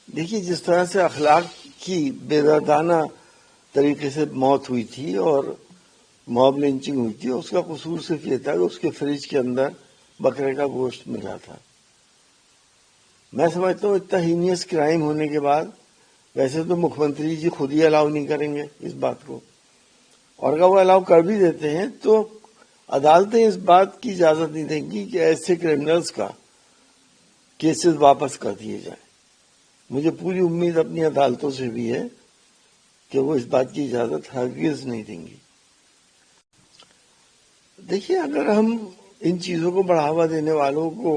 देखिए, जिस तरह से अखलाक की बेदर्दाना तरीके से मौत हुई थी और मॉब लिंचिंग हुई थी, उसका कसूर सिर्फ ये था कि उसके फ्रिज के अंदर बकरे का गोश्त मिला था। मैं समझता हूँ इतना हीनियस क्राइम होने के बाद वैसे तो मुख्यमंत्री जी खुद ही अलाउ नहीं करेंगे इस बात को, और अगर वो अलाउ कर भी देते हैं तो अदालतें इस बात की इजाजत नहीं देंगी कि ऐसे क्रिमिनल्स का केसेस वापस कर दिए जाए। मुझे पूरी उम्मीद अपनी अदालतों से भी है कि वो इस बात की इजाजत हरगिज नहीं देंगी। देखिए, अगर हम इन चीजों को बढ़ावा देने वालों को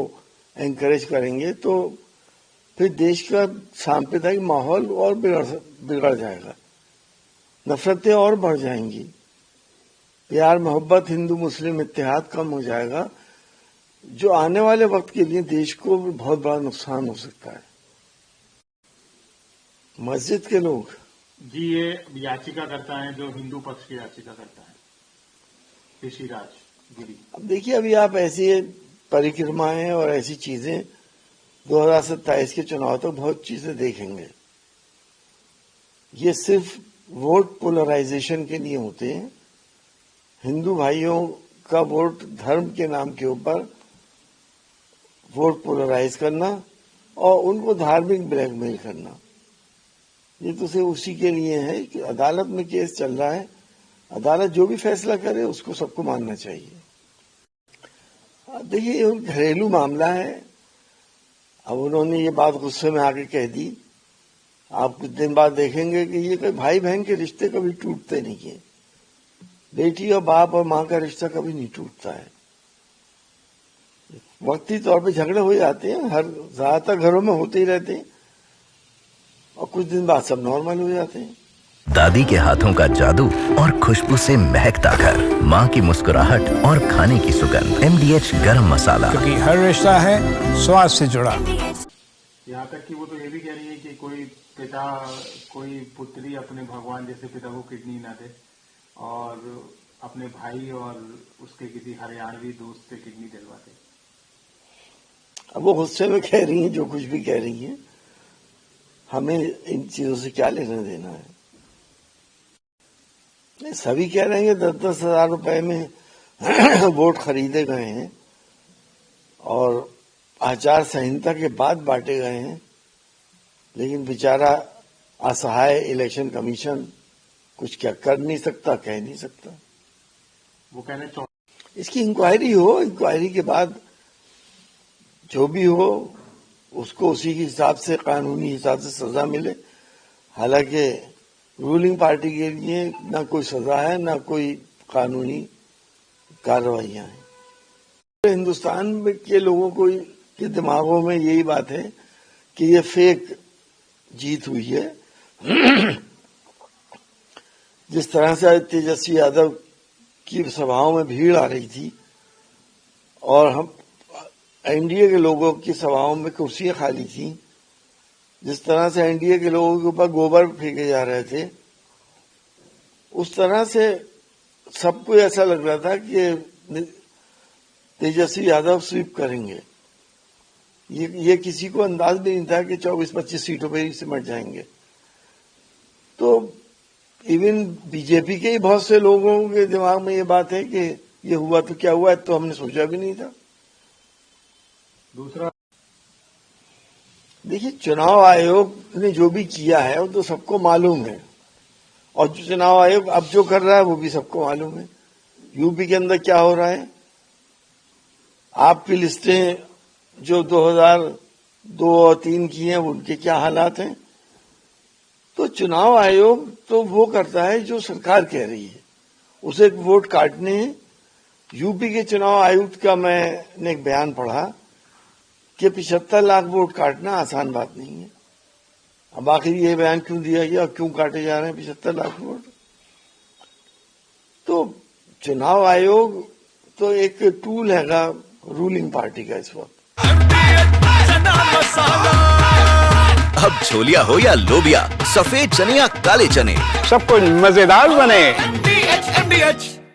एनकरेज करेंगे तो फिर देश का सांप्रदायिक माहौल और बिगड़ जाएगा, नफरतें और बढ़ जाएंगी, प्यार मोहब्बत हिंदू मुस्लिम इत्तेहाद कम हो जाएगा, जो आने वाले वक्त के लिए देश को बहुत बड़ा नुकसान हो सकता है। मस्जिद के लोग जी ये याचिका करता है जो हिंदू पक्ष की याचिका करता है ऋषिराज गिरी। अब देखिए, अभी आप ऐसी परिक्रमाएं और ऐसी चीजें 2027 के चुनाव तक बहुत चीजें देखेंगे। ये सिर्फ वोट पोलराइजेशन के लिए होते हैं। हिंदू भाइयों का वोट धर्म के नाम के ऊपर वोट पोलराइज करना और उनको धार्मिक ब्लैकमेल करना, ये तो सिर्फ उसी के लिए है कि अदालत में केस चल रहा है, अदालत जो भी फैसला करे उसको सबको मानना चाहिए। देखिए, ये घरेलू मामला है। अब उन्होंने ये बात गुस्से में आके कह दी। आप कुछ दिन बाद देखेंगे कि ये कोई भाई बहन के रिश्ते कभी टूटते नहीं है। बेटी और बाप और माँ का रिश्ता कभी नहीं टूटता है। वक्ती तौर पे झगड़े हो जाते हैं, हर ज्यादातर घरों में होते ही रहते हैं, और कुछ दिन बाद सब नॉर्मल हो जाते हैं। दादी के हाथों का जादू और खुशबू से महकता घर, माँ की मुस्कुराहट और खाने की सुगंध, MDH गरम मसाला, क्योंकि हर रिश्ता है स्वाद से जुड़ा। यहाँ तक कि वो तो ये भी कह रही है कि कोई पुत्री अपने भगवान जैसे पिता को किडनी ना दे और अपने भाई और उसके किसी हरियाणवी दोस्त से किडनी दिलवा दे। अब वो गुस्से में कह रही हैं जो कुछ भी कह रही हैं, हमें इन चीजों से क्या लेना देना है। सभी कह रहे हैं 10-10 हजार रुपए में वोट खरीदे गए हैं और आचार संहिता के बाद बांटे गए हैं, लेकिन बेचारा असहाय इलेक्शन कमीशन कुछ क्या कर नहीं सकता, कह नहीं सकता। वो कहने इसकी इंक्वायरी हो, इंक्वायरी के बाद जो भी हो उसको उसी के हिसाब से, कानूनी हिसाब से सजा मिले। हालांकि रूलिंग पार्टी के लिए ना कोई सजा है ना कोई कानूनी कार्रवाइयां हैं। हिंदुस्तान में के लोगों को के दिमागों में यही बात है कि ये फेक जीत हुई है। जिस तरह से तेजस्वी यादव की सभाओं में भीड़ आ रही थी और हम एनडीए के लोगों की सभाओं में कुर्सियां खाली थी, जिस तरह से एनडीए के लोगों के ऊपर गोबर फेंके जा रहे थे, उस तरह से सबको ऐसा लग रहा था कि तेजस्वी यादव स्वीप करेंगे। ये किसी को अंदाज भी नहीं था कि 24-25 सीटों पर ही सिमट जाएंगे। तो इवन बीजेपी के ही बहुत से लोगों के दिमाग में ये बात है कि ये हुआ तो क्या हुआ, तो हमने सोचा भी नहीं था। दूसरा, देखिए, चुनाव आयोग ने जो भी किया है वो तो सबको मालूम है, और जो चुनाव आयोग अब जो कर रहा है वो भी सबको मालूम है। यूपी के अंदर क्या हो रहा है, आपकी लिस्टें जो 2002 और 3 की हैं उनके क्या हालात हैं। तो चुनाव आयोग तो वो करता है जो सरकार कह रही है, उसे वोट काटने हैं। यूपी के चुनाव आयुक्त का मैंने एक बयान पढ़ा कि 75 लाख वोट काटना आसान बात नहीं है। अब आखिर ये बयान क्यों दिया गया और क्यों काटे जा रहे हैं 75 लाख वोट। तो चुनाव आयोग तो एक टूल हैगा रूलिंग पार्टी का इस वक्त। अब छोलिया हो या लोबिया, सफेद चने या काले चने, सब कुछ मजेदार बने। MDH